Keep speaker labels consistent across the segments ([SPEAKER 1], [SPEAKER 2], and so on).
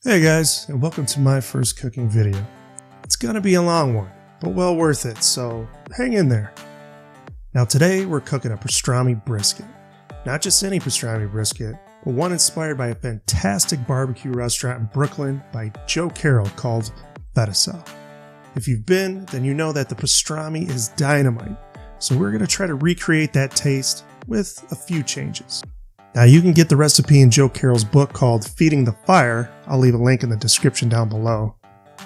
[SPEAKER 1] Hey guys, and welcome to my first cooking video. It's gonna be a long one, but well worth it, so hang in there. Now today we're cooking a pastrami brisket. Not just any pastrami brisket, but one inspired by a fantastic barbecue restaurant in Brooklyn by Joe Carroll called Fette Sau. If you've been, then you know that the pastrami is dynamite, so we're gonna try to recreate that taste with a few changes. Now you can get the recipe in Joe Carroll's book called Feeding the Fire. I'll leave a link in the description down below.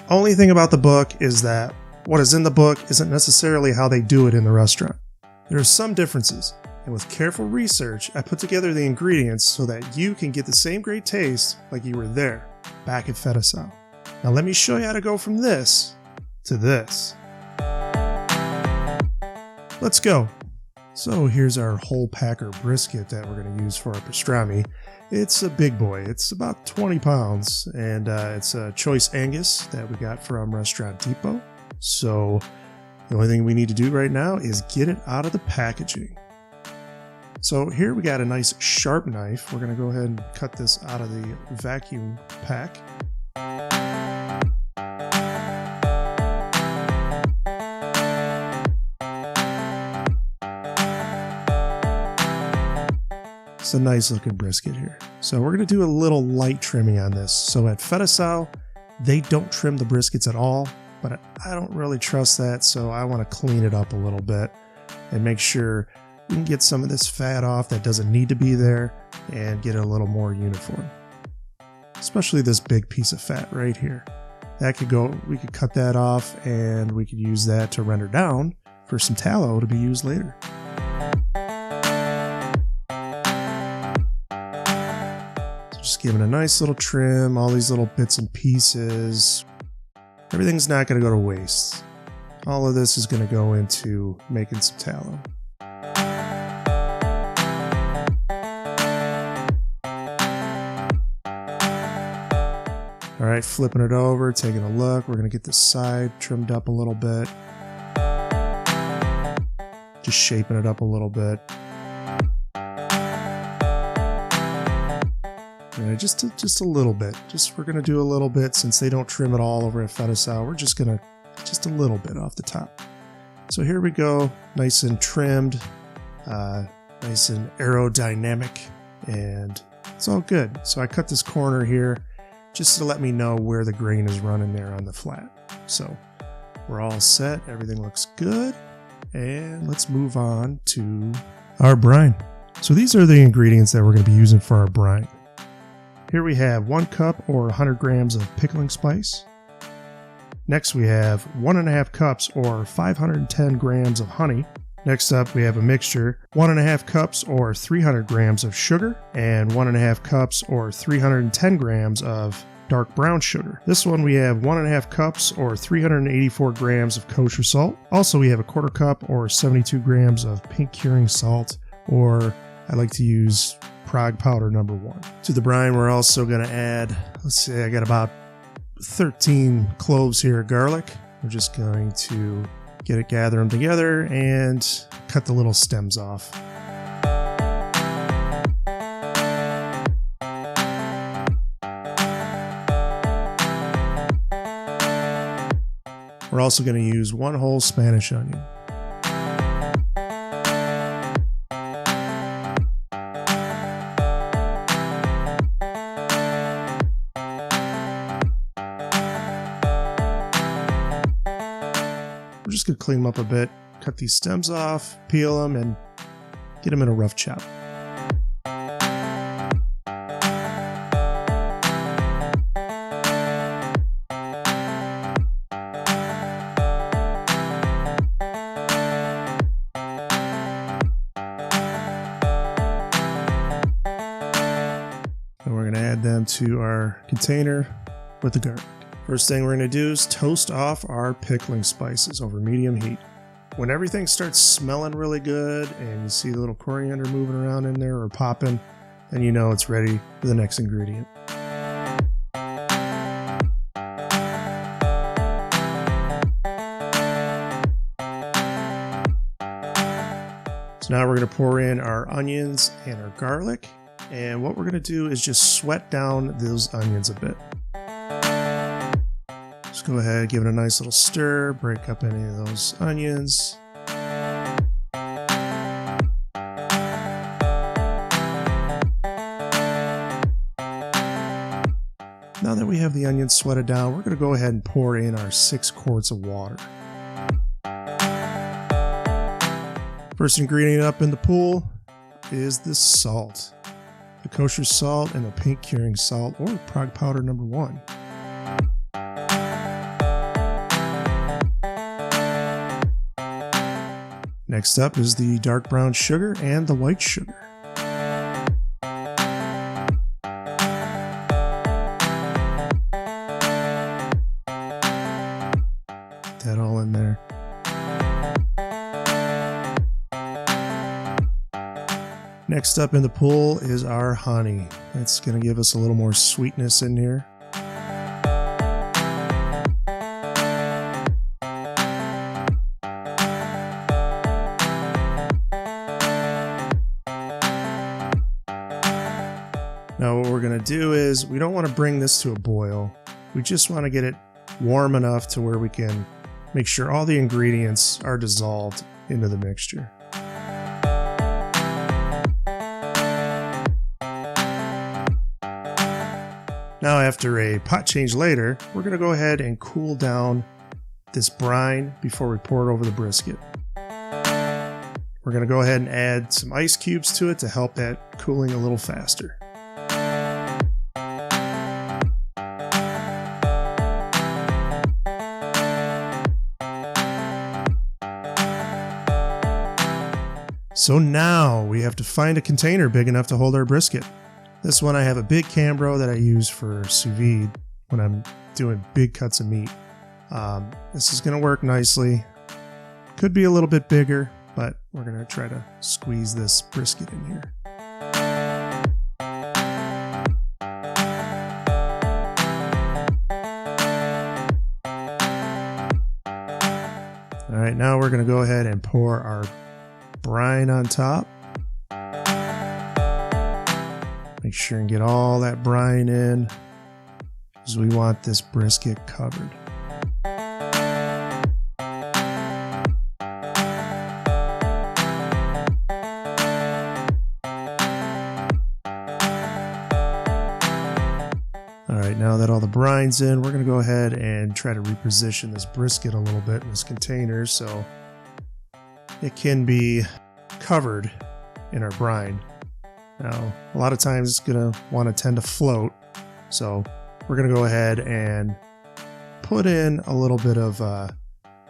[SPEAKER 1] Only thing about the book is that what is in the book isn't necessarily how they do it in the restaurant. There are some differences, and with careful research, I put together the ingredients so that you can get the same great taste like you were there, back at Fette Sau. Now let me show you how to go from this to this. Let's go. So here's our whole packer brisket that we're going to use for our pastrami. It's a big boy. It's about 20 pounds, and it's a choice Angus that we got from Restaurant Depot. So the only thing we need to do right now is get it out of the packaging. So here we got a nice sharp knife. We're going to go ahead and cut this out of the vacuum pack. It's a nice looking brisket here. So we're going to do a little light trimming on this. So at Fette Sau, they don't trim the briskets at all, but I don't really trust that, so I want to clean it up a little bit and make sure we can get some of this fat off that doesn't need to be there and get it a little more uniform. Especially this big piece of fat right here. That could go, we could cut that off and we could use that to render down for some tallow to be used later. Just giving a nice little trim, all these little bits and pieces. Everything's not going to go to waste. All of this is going to go into making some tallow. Alright, flipping it over, taking a look. We're going to get the side trimmed up a little bit. Just shaping it up a little bit. Just a little bit. We're gonna do a little bit since they don't trim it all over at Fette Sau. We're just gonna a little bit off the top. So here we go, nice and trimmed, nice and aerodynamic, and it's all good. So I cut this corner here just to let me know where the grain is running there on the flat. So we're all set. Everything looks good, and let's move on to our brine. So these are the ingredients that we're going to be using for our brine. Here we have 1 cup or 100 grams of pickling spice. Next we have 1.5 cups or 510 grams of honey. Next up we have a mixture, 1.5 cups or 300 grams of sugar and 1.5 cups or 310 grams of dark brown sugar. This one we have 1.5 cups or 384 grams of kosher salt. Also we have a 1/4 cup or 72 grams of pink curing salt, or I like to use Prague powder number 1. To the brine, we're also going to add, let's say I got about 13 cloves here of garlic. We're just going to gather them together and cut the little stems off. We're also going to use 1 whole Spanish onion. We're just going to clean them up a bit, cut these stems off, peel them, and get them in a rough chop. And we're going to add them to our container with the garlic. First thing we're going to do is toast off our pickling spices over medium heat. When everything starts smelling really good and you see the little coriander moving around in there or popping, then you know it's ready for the next ingredient. So now we're going to pour in our onions and our garlic, and what we're going to do is just sweat down those onions a bit. go ahead, give it a nice little stir, break up any of those onions. Now that we have the onions sweated down, we're going to go ahead and pour in our 6 quarts of water. First ingredient up in the pool is the salt. The kosher salt and the pink curing salt, or Prague powder number 1. Next up is the dark brown sugar and the white sugar. That all in there. Next up in the pool is our honey. It's going to give us a little more sweetness in here. Now what we're going to do is, we don't want to bring this to a boil. We just want to get it warm enough to where we can make sure all the ingredients are dissolved into the mixture. Now after a pot change later, we're going to go ahead and cool down this brine before we pour it over the brisket. We're going to go ahead and add some ice cubes to it to help that cooling a little faster. So now we have to find a container big enough to hold our brisket. This one I have a big Cambro that I use for sous vide when I'm doing big cuts of meat. This is going to work nicely. Could be a little bit bigger, but we're going to try to squeeze this brisket in here. Alright, now we're going to go ahead and pour our brine on top. Make sure and get all that brine in, because we want this brisket covered. Alright, now that all the brine's in, we're going to go ahead and try to reposition this brisket a little bit in this container so it can be covered in our brine. Now, a lot of times it's going to want to tend to float, so we're going to go ahead and put in a little bit of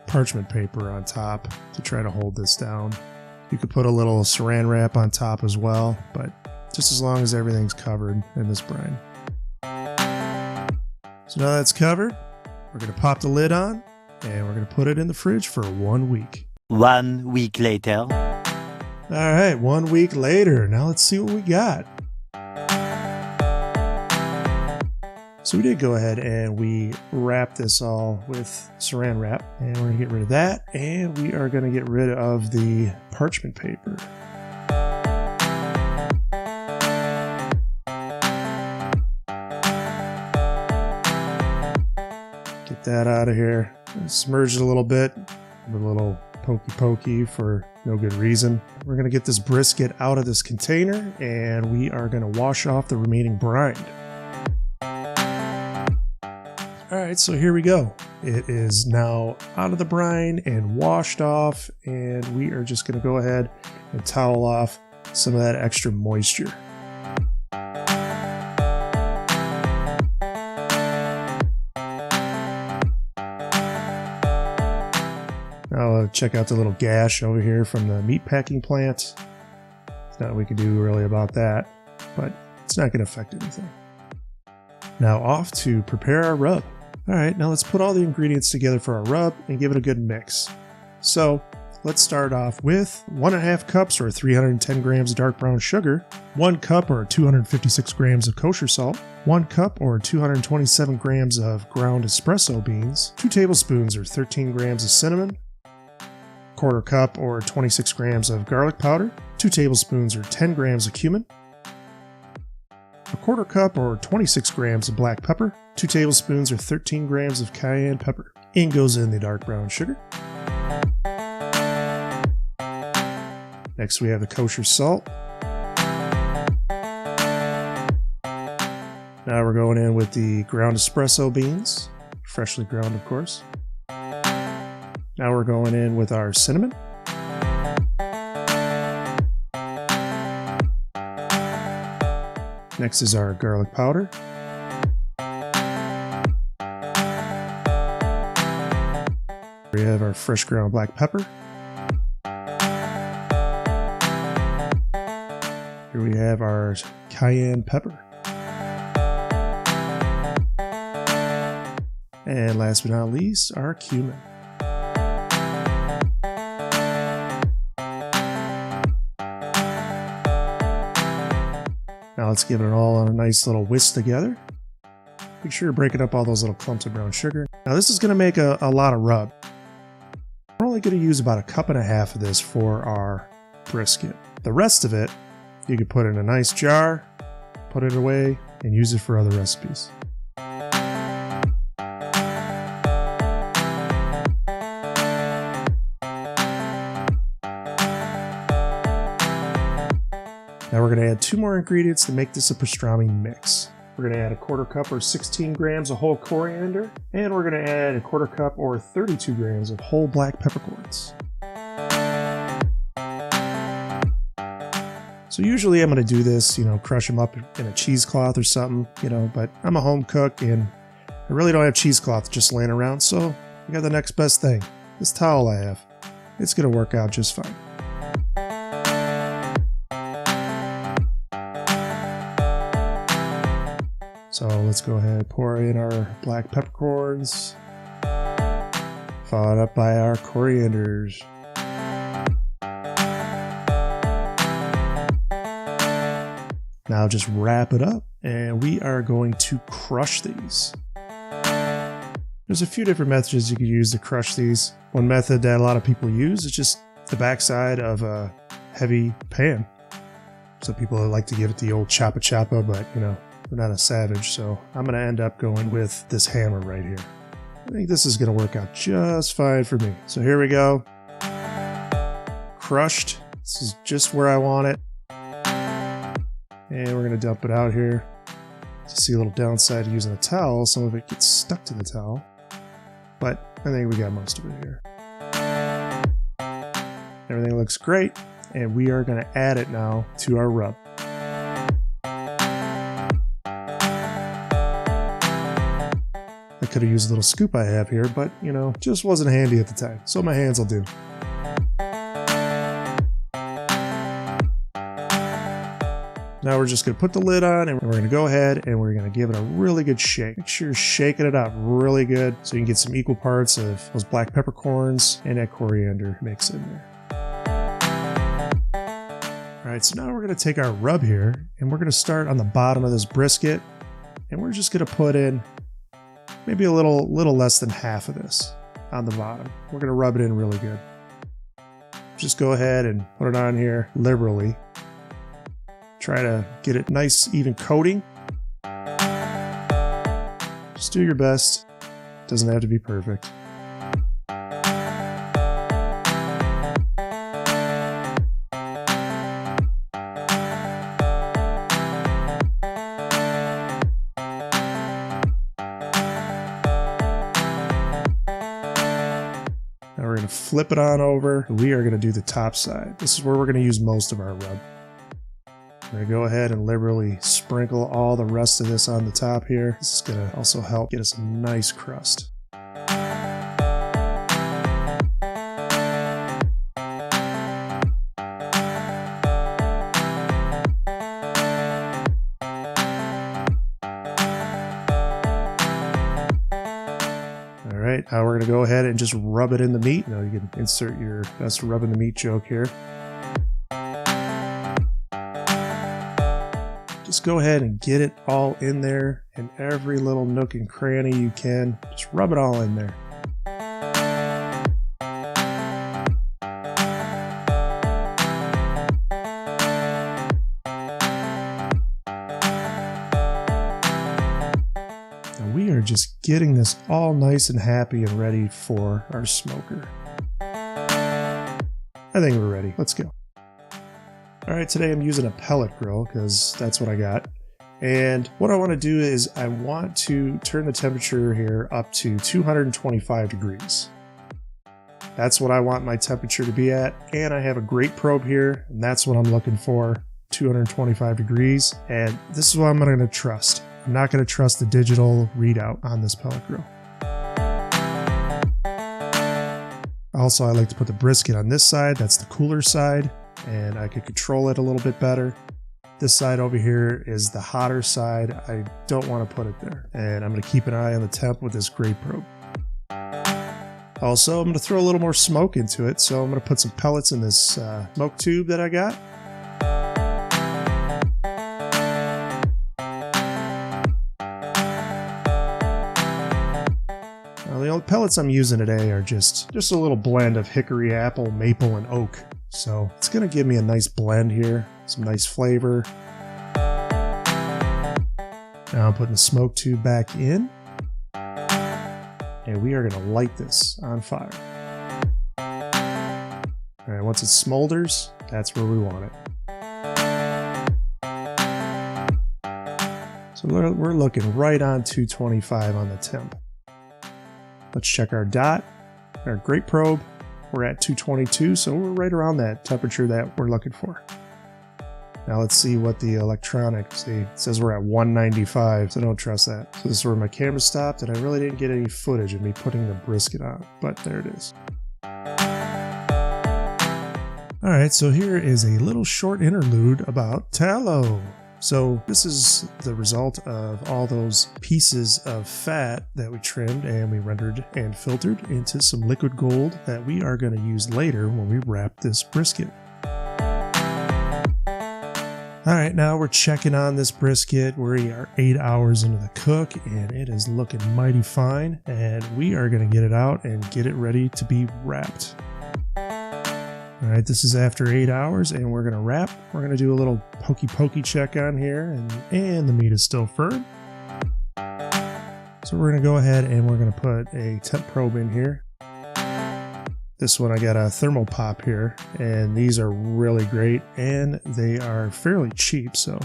[SPEAKER 1] parchment paper on top to try to hold this down. You could put a little saran wrap on top as well, but just as long as everything's covered in this brine. So now that's covered, we're going to pop the lid on and we're going to put it in the fridge for 1 week.
[SPEAKER 2] 1 week later.
[SPEAKER 1] Alright, 1 week later. Now let's see what we got. So we did go ahead and we wrapped this all with saran wrap, and we're going to get rid of that, and we are going to get rid of the parchment paper. Get that out of here. Smudge it a little bit with a little pokey for no good reason. We're going to get this brisket out of this container, and we are going to wash off the remaining brine. Alright, so here we go. It is now out of the brine and washed off, and we are just going to go ahead and towel off some of that extra moisture. Now check out the little gash over here from the meat packing plant. There's not what we can do really about that, but it's not going to affect anything. Now off to prepare our rub. Alright, now let's put all the ingredients together for our rub and give it a good mix. So let's start off with 1.5 cups or 310 grams of dark brown sugar, 1 cup or 256 grams of kosher salt, 1 cup or 227 grams of ground espresso beans, 2 tablespoons or 13 grams of cinnamon, 1/4 cup or 26 grams of garlic powder, 2 tablespoons or 10 grams of cumin, a quarter cup or 26 grams of black pepper, 2 tablespoons or 13 grams of cayenne pepper. In goes in the dark brown sugar. Next we have the kosher salt. Now we're going in with the ground espresso beans, freshly ground of course. Now we're going in with our cinnamon. Next is our garlic powder. We have our fresh ground black pepper. Here we have our cayenne pepper. And last but not least, our cumin. Now let's give it all a nice little whisk together. Make sure you're breaking up all those little clumps of brown sugar. Now this is going to make a lot of rub. We're only going to use about 1.5 cups of this for our brisket. The rest of it, you can put in a nice jar, put it away, and use it for other recipes. Now we're going to add 2 more ingredients to make this a pastrami mix. We're going to add a quarter cup or 16 grams of whole coriander, and we're going to add a quarter cup or 32 grams of whole black peppercorns. So usually I'm going to do this, crush them up in a cheesecloth or something, but I'm a home cook and I really don't have cheesecloth just laying around, so I got the next best thing. This towel I have. It's going to work out just fine. So let's go ahead and pour in our black peppercorns, followed up by our corianders. Now just wrap it up and we are going to crush these. There's a few different methods you could use to crush these. One method that a lot of people use is just the backside of a heavy pan. Some people like to give it the old choppa, but we're not a savage, so I'm going to end up going with this hammer right here. I think this is going to work out just fine for me. So here we go. Crushed. This is just where I want it. And we're going to dump it out here. To see a little downside to using a towel, some of it gets stuck to the towel. But I think we got most of it here. Everything looks great, and we are going to add it now to our rub. I could have used a little scoop I have here, but just wasn't handy at the time, so my hands will do. Now we're just going to put the lid on and we're going to go ahead and we're going to give it a really good shake. Make sure you're shaking it up really good so you can get some equal parts of those black peppercorns and that coriander mix in there. Alright, so now we're going to take our rub here and we're going to start on the bottom of this brisket and we're just going to put in maybe a little less than half of this on the bottom. We're going to rub it in really good. Just go ahead and put it on here liberally. Try to get it nice, even coating. Just do your best. Doesn't have to be perfect. Now we're going to flip it on over. We are going to do the top side. This is where we're going to use most of our rub. We're going to go ahead and liberally sprinkle all the rest of this on the top here. This is going to also help get us a nice crust. Alright, now we're going to go ahead and just rub it in the meat. Now you can insert your best rub in the meat joke here. Just go ahead and get it all in there in every little nook and cranny you can. Just rub it all in there. just getting this all nice and happy and ready for our smoker. I think we're ready. Let's go. Alright, today I'm using a pellet grill because that's what I got. And what I want to do is I want to turn the temperature here up to 225 degrees. That's what I want my temperature to be at. And I have a grate probe here, and that's what I'm looking for, 225 degrees. And this is what I'm going to trust. I'm not going to trust the digital readout on this pellet grill. Also, I like to put the brisket on this side. That's the cooler side, and I could control it a little bit better. This side over here is the hotter side. I don't want to put it there. And I'm going to keep an eye on the temp with this grate probe. Also, I'm going to throw a little more smoke into it. So I'm going to put some pellets in this smoke tube that I got. Now, the only pellets I'm using today are just a little blend of hickory, apple, maple, and oak. So it's going to give me a nice blend here, some nice flavor. Now I'm putting the smoke tube back in, and we are going to light this on fire. All right, once it smolders, that's where we want it. So we're looking right on 225 on the temp. Let's check our dot, our grate probe. We're at 222, so we're right around that temperature that we're looking for. Now let's see what the electronics see. It says we're at 195, so don't trust that. So this is where my camera stopped, and I really didn't get any footage of me putting the brisket on, but there it is. Alright, so here is a little short interlude about tallow. So this is the result of all those pieces of fat that we trimmed and we rendered and filtered into some liquid gold that we are going to use later when we wrap this brisket. Alright, now we're checking on this brisket. We are 8 hours into the cook and it is looking mighty fine, and we are going to get it out and get it ready to be wrapped. Alright, this is after 8 hours and we're going to wrap. We're going to do a little pokey check on here, and the meat is still firm. So we're going to go ahead and we're going to put a temp probe in here. This one I got a thermal pop here, and these are really great and they are fairly cheap, so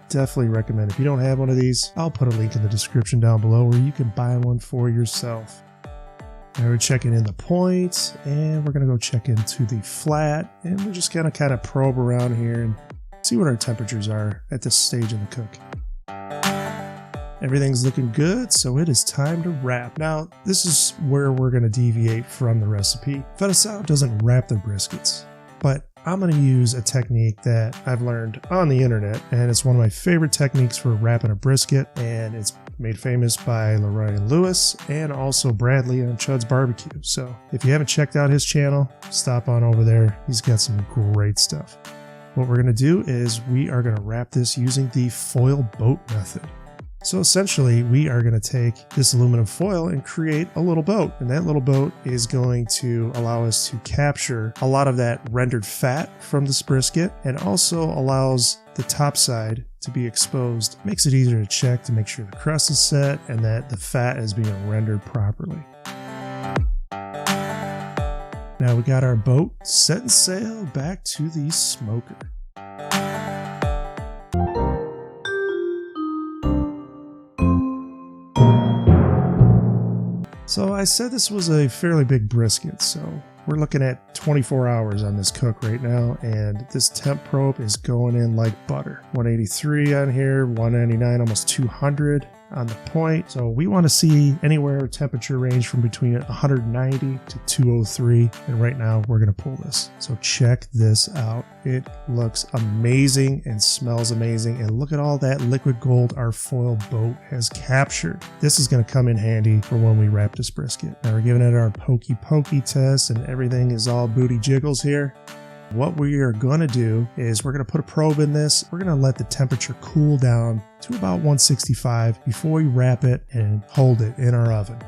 [SPEAKER 1] definitely recommend. If you don't have one of these, I'll put a link in the description down below where you can buy one for yourself. Now we're checking in the point, and we're going to go check into the flat, and we're just going to kind of probe around here and see what our temperatures are at this stage in the cook. Everything's looking good, so it is time to wrap. Now, this is where we're going to deviate from the recipe. Fette Sau doesn't wrap their briskets, but I'm going to use a technique that I've learned on the internet, and it's one of my favorite techniques for wrapping a brisket, and it's made famous by Leroy and Lewis and also Bradley on Chud's Barbecue. So if you haven't checked out his channel, stop on over there. He's got some great stuff. What we're going to do is we are going to wrap this using the foil boat method. So essentially, we are going to take this aluminum foil and create a little boat. And that little boat is going to allow us to capture a lot of that rendered fat from this brisket, and also allows the top side to be exposed. Makes it easier to check to make sure the crust is set and that the fat is being rendered properly. Now we got our boat set and sail back to the smoker. So I said this was a fairly big brisket, so we're looking at 24 hours on this cook right now, and this temp probe is going in like butter. 183 on here, 199, almost 200 on the point. So we want to see anywhere temperature range from between 190 to 203, and right now we're going to pull this. So check this out. It looks amazing and smells amazing, and look at all that liquid gold our foil boat has captured. This is going to come in handy for when we wrap this brisket. Now we're giving it our pokey test, and everything is all booty jiggles here. What we are going to do is we're going to put a probe in this. We're going to let the temperature cool down to about 165 before we wrap it and hold it in our oven.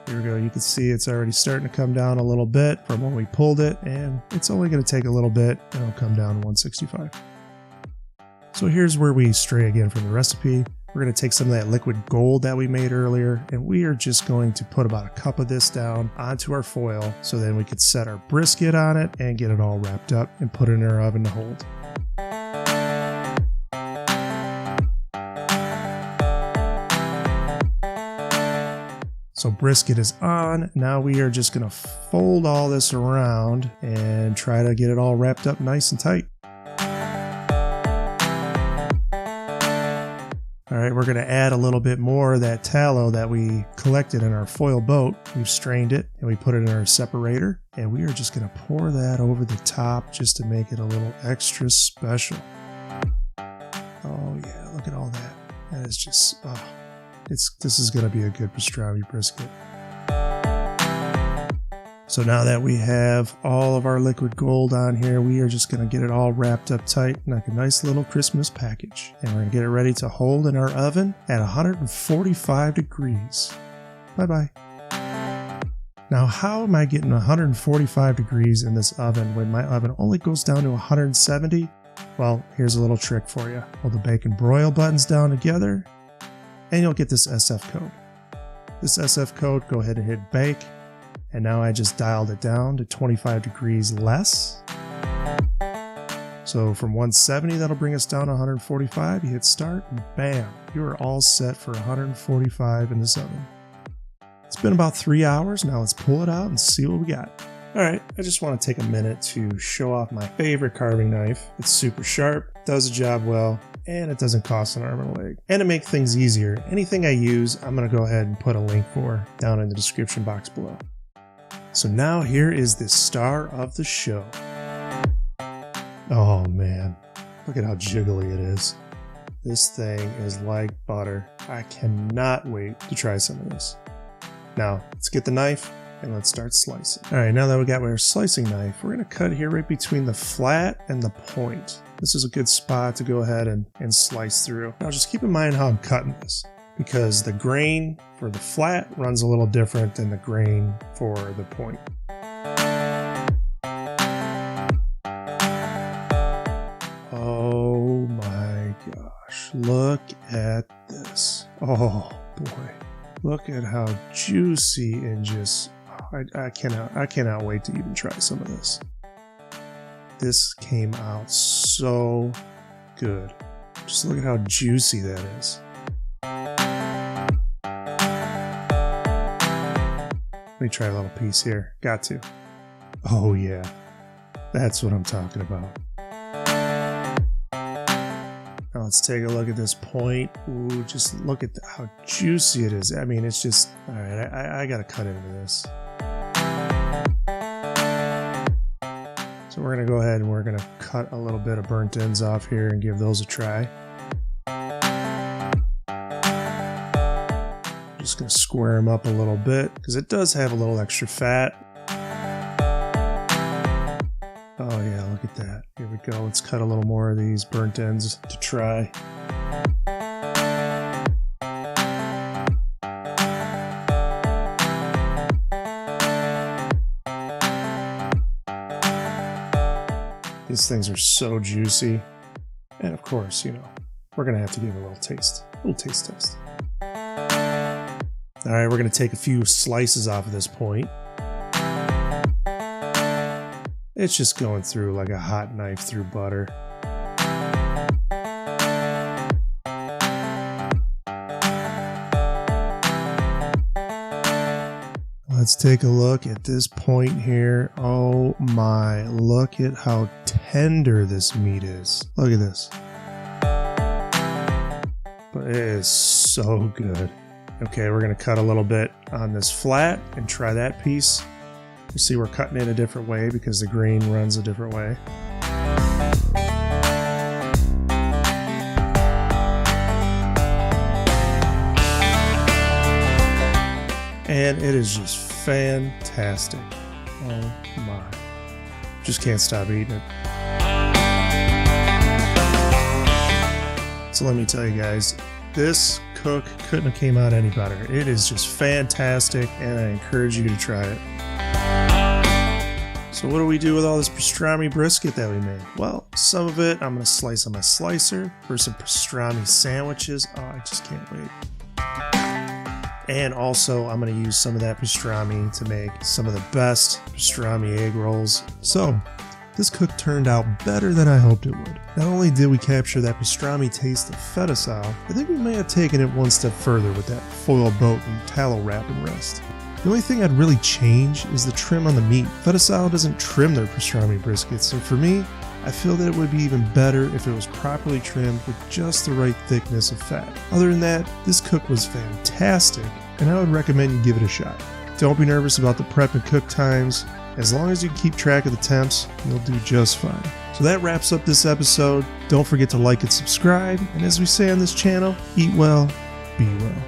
[SPEAKER 1] Here we go. You can see it's already starting to come down a little bit from when we pulled it, and it's only going to take a little bit and it'll come down to 165. So here's where we stray again from the recipe. We're going to take some of that liquid gold that we made earlier, and we are just going to put about a cup of this down onto our foil so then we could set our brisket on it and get it all wrapped up and put it in our oven to hold. So brisket is on. Now we are just going to fold all this around and try to get it all wrapped up nice and tight. All right, we're going to add a little bit more of that tallow that we collected in our foil boat. We've strained it and we put it in our separator, and we are just going to pour that over the top just to make it a little extra special. Oh yeah, look at all that. That is just, oh, this is going to be a good pastrami brisket. So now that we have all of our liquid gold on here, we are just going to get it all wrapped up tight like a nice little Christmas package. And we're going to get it ready to hold in our oven at 145 degrees. Bye-bye. Now, how am I getting 145 degrees in this oven when my oven only goes down to 170? Well, here's a little trick for you. Hold the bake and broil buttons down together, and you'll get this SF code. This SF code, go ahead and hit bake. And now I just dialed it down to 25 degrees less. So from 170, that'll bring us down to 145. You hit start, and bam, you are all set for 145 in this oven. It's been about 3 hours. Now let's pull it out and see what we got. All right, I just want to take a minute to show off my favorite carving knife. It's super sharp, does the job well, and it doesn't cost an arm and a leg. And to make things easier, anything I use, I'm going to go ahead and put a link for down in the description box below. So now here is the star of the show. Oh man, look at how jiggly it is. This thing is like butter. I cannot wait to try some of this. Now, let's get the knife and let's start slicing. All right, now that we got our slicing knife, we're gonna cut here right between the flat and the point. This is a good spot to go ahead and slice through. Now just keep in mind how I'm cutting this, because the grain for the flat runs a little different than the grain for the point. Oh my gosh, look at this. Oh boy, look at how juicy and just, I cannot wait to even try some of this. This came out so good. Just look at how juicy that is. Let me try a little piece here. Got to. Oh yeah, that's what I'm talking about. Now let's take a look at this point. Ooh, just look at how juicy it is. I mean, it's just, all right, I gotta cut into this. So we're gonna go ahead and we're gonna cut a little bit of burnt ends off here and give those a try. Just gonna square them up a little bit because it does have a little extra fat. Oh yeah, look at that. Here we go. Let's cut a little more of these burnt ends to try. These things are so juicy. And of course, you know, we're gonna have to give it a little taste test. All right, we're going to take a few slices off of this point. It's just going through like a hot knife through butter. Let's take a look at this point here. Oh my, look at how tender this meat is. Look at this. But it is so good. Okay, we're going to cut a little bit on this flat and try that piece. You see we're cutting it a different way because the grain runs a different way. And it is just fantastic. Oh my. Just can't stop eating it. So let me tell you guys, This cook couldn't have came out any better. It is just fantastic, and I encourage you to try it. So what do we do with all this pastrami brisket that we made? Well, some of it I'm going to slice on my slicer for some pastrami sandwiches. Oh, I just can't wait. And also I'm going to use some of that pastrami to make some of the best pastrami egg rolls. So this cook turned out better than I hoped it would. Not only did we capture that pastrami taste of Fette Sau, I think we may have taken it one step further with that foil boat and tallow wrap and rest. The only thing I'd really change is the trim on the meat. Fette Sau doesn't trim their pastrami briskets, and for me, I feel that it would be even better if it was properly trimmed with just the right thickness of fat. Other than that, this cook was fantastic, and I would recommend you give it a shot. Don't be nervous about the prep and cook times. As long as you keep track of the temps, you'll do just fine. So that wraps up this episode. Don't forget to like and subscribe, and as we say on this channel, eat well, be well.